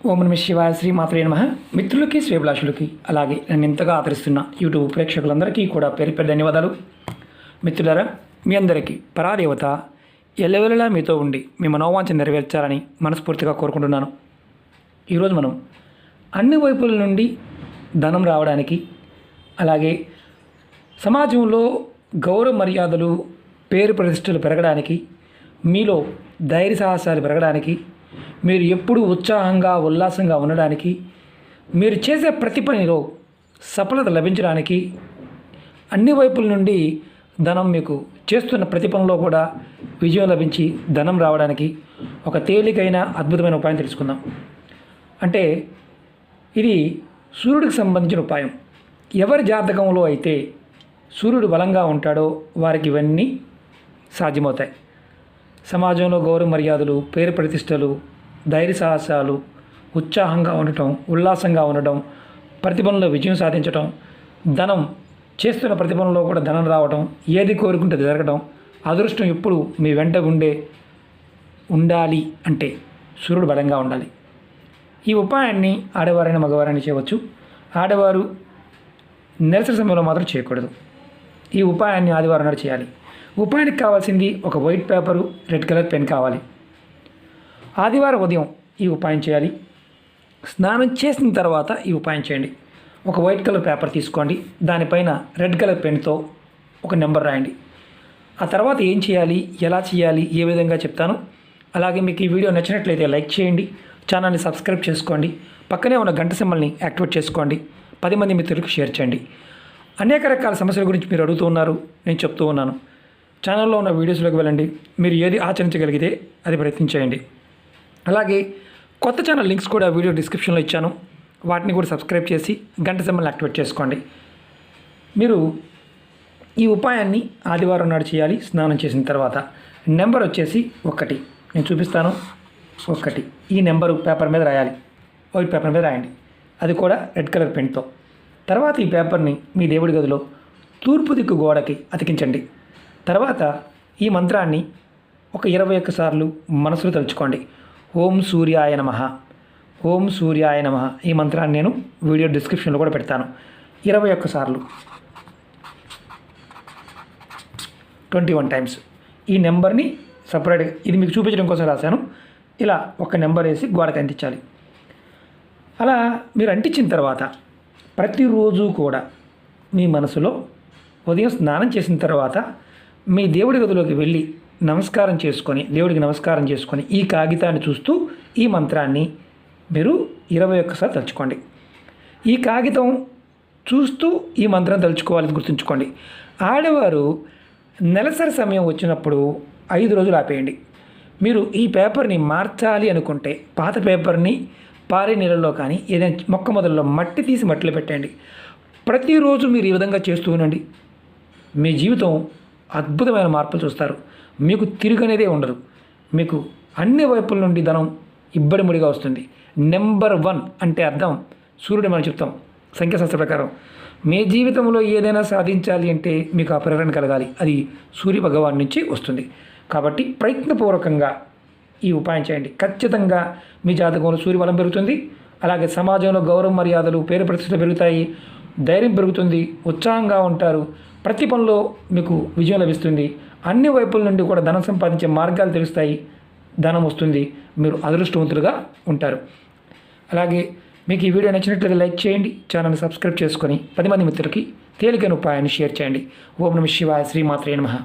ఓం నమ శివాయ శ్రీమాత్రే నమః. మిత్రులకి శ్రేభిలాషులకి అలాగే నన్ను ఇంతగా ఆదరిస్తున్న యూట్యూబ్ ప్రేక్షకులందరికీ కూడా పేరు పేరు ధన్యవాదాలు. మిత్రులారా, మీ అందరికీ పరాదేవత ఎల్లవెల్లలా మీతో ఉండి మీ మనోవాంఛ నెరవేర్చాలని మనస్ఫూర్తిగా కోరుకుంటున్నాను. ఈరోజు మనం అన్ని వైపుల నుండి ధనం రావడానికి, అలాగే సమాజంలో గౌరవ మర్యాదలు పేరు ప్రతిష్టలు పెరగడానికి, మీలో ధైర్య సాహసాలు పెరగడానికి, మీరు ఎప్పుడూ ఉత్సాహంగా ఉల్లాసంగా ఉండడానికి, మీరు చేసే ప్రతి పనిలో సఫలత లభించడానికి, అన్ని వైపుల నుండి ధనం మీకు చేస్తున్న ప్రతి పనిలో కూడా విజయం లభించి ధనం రావడానికి ఒక తేలికైన అద్భుతమైన ఉపాయం తెలుసుకుందాం. అంటే ఇది సూర్యుడికి సంబంధించిన ఉపాయం. ఎవరి జాతకంలో అయితే సూర్యుడు బలంగా ఉంటాడో వారికి ఇవన్నీ సాధ్యమవుతాయి. సమాజంలో గౌరవ మర్యాదలు, పేరు ప్రతిష్టలు, ధైర్య సాహసాలు, ఉత్సాహంగా ఉండటం, ఉల్లాసంగా ఉండటం, ప్రతిభలో విజయం సాధించటం, ధనం చేస్తున్న ప్రతిభలో కూడా ధనం రావటం, ఏది కోరుకుంటే జరగడం, అదృష్టం ఎప్పుడు మీ వెంట ఉండాలి అంటే సూర్యుడు బలంగా ఉండాలి. ఈ ఉపాయాన్ని ఆడవారైన మగవారైనా చేయవచ్చు. ఆడవారు నెలసరి సమయంలో మాత్రం చేయకూడదు. ఈ ఉపాయాన్ని ఆదివారం నాడు చేయాలి. ఉపాయానికి కావాల్సింది ఒక white paper, red colour pen కావాలి. ఆదివారం ఉదయం ఈ ఉపాయం చేయాలి. స్నానం చేసిన తర్వాత ఈ ఉపాయం చేయండి. ఒక వైట్ కలర్ పేపర్ తీసుకోండి, దానిపైన రెడ్ కలర్ పెన్తో ఒక నెంబర్ రాయండి. ఆ తర్వాత ఏం చేయాలి, ఎలా చేయాలి, ఏ విధంగా చెప్తాను. అలాగే మీకు ఈ వీడియో నచ్చినట్లయితే లైక్ చేయండి, ఛానల్ని సబ్స్క్రైబ్ చేసుకోండి, పక్కనే ఉన్న గంట సింబల్ని యాక్టివేట్ చేసుకోండి, 10 మంది మిత్రులకు షేర్ చేయండి. అనేక రకాల సమస్యల గురించి మీరు అడుగుతూ ఉన్నారు, నేను చెప్తూ ఉన్నాను. ఛానల్లో ఉన్న వీడియోస్లోకి వెళ్ళండి. మీరు ఏది ఆచరించగలిగితే అది ప్రయత్నించేయండి. అలాగే కొత్త ఛానల్ లింక్స్ కూడా వీడియో డిస్క్రిప్షన్లో ఇచ్చాను, వాటిని కూడా సబ్స్క్రైబ్ చేసి గంట సింబల్ని యాక్టివేట్ చేసుకోండి. మీరు ఈ ఉపాయాన్ని ఆదివారం నాడు చేయాలి. స్నానం చేసిన తర్వాత నెంబర్ వచ్చేసి 1 నేను చూపిస్తాను. 1 ఈ నెంబరు పేపర్ మీద రాయాలి, వైట్ పేపర్ మీద రాయండి, అది కూడా రెడ్ కలర్ పెన్తో. తర్వాత ఈ పేపర్ని మీ దేవుడి గదిలో తూర్పు దిక్కు గోడకి అతికించండి. తర్వాత ఈ మంత్రాన్ని ఒక 21 సార్లు మనసులో తలుచుకోండి. ఓం సూర్యాయ నమః, ఓం సూర్యాయ నమః. ఈ మంత్రాన్ని నేను వీడియో డిస్క్రిప్షన్లో కూడా పెడతాను. 21 సార్లు, 21 టైమ్స్. ఈ నెంబర్ని సపరేట్గా, ఇది మీకు చూపించడం కోసం రాశాను, ఇలా ఒక నెంబర్ వేసి గోడకి అంటించాలి. అలా మీరు అంటించిన తర్వాత ప్రతిరోజు కూడా మీ మనసులో ఉదయం స్నానం చేసిన తర్వాత మీ దేవుడి గదిలోకి వెళ్ళి నమస్కారం చేసుకొని, దేవుడికి నమస్కారం చేసుకొని ఈ కాగితాన్ని చూస్తూ ఈ మంత్రాన్ని మీరు 21 సార్లు తలుచుకోండి. ఈ కాగితం చూస్తూ ఈ మంత్రం తలుచుకోవాలని గుర్తుంచుకోండి. ఆడవారు నెలసరి సమయం వచ్చినప్పుడు 5 రోజులు ఆపేయండి. మీరు ఈ పేపర్ని మార్చాలి అనుకుంటే పాత పేపర్ని పారే నీళ్ళలో కానీ ఏదైనా మొక్క మొదల్లో మట్టి తీసి మట్టిలో పెట్టండి. ప్రతిరోజు మీరు ఈ విధంగా చేస్తూ ఉండండి. మీ జీవితం అద్భుతమైన మార్పులు చూస్తారు. మీకు తిరుగనేదే ఉండదు. మీకు అన్ని వైపుల నుండి ధనం ఇబ్బడిముడిగా వస్తుంది. నెంబర్ 1 అంటే అర్థం సూర్యుడు మనం చెప్తాం సంఖ్యాశాస్త్ర ప్రకారం. మీ జీవితంలో ఏదైనా సాధించాలి అంటే మీకు ఆ ప్రేరణ కలగాలి, అది సూర్య భగవాన్ నుంచి వస్తుంది. కాబట్టి ప్రయత్నపూర్వకంగా ఈ ఉపాయం చేయండి. ఖచ్చితంగా మీ జాతకంలో సూర్యబలం పెరుగుతుంది. అలాగే సమాజంలో గౌరవ మర్యాదలు, పేరు ప్రతిష్టలు పెరుగుతాయి, ధైర్యం పెరుగుతుంది, ఉత్సాహంగా ఉంటారు, ప్రతి పనిలో మీకు విజయం లభిస్తుంది. అన్ని వైపుల నుండి కూడా ధనం సంపాదించే మార్గాలు తెలుస్తాయి, ధనం వస్తుంది, మీరు అదృష్టవంతులుగా ఉంటారు. అలాగే మీకు ఈ వీడియో నచ్చినట్లయితే లైక్ చేయండి, ఛానల్ని సబ్స్క్రైబ్ చేసుకొని 10 మంది మిత్రులకి తేలికైన ఉపాయాన్ని షేర్ చేయండి. ఓం నమ శివాయ శ్రీమాత్రే నమః.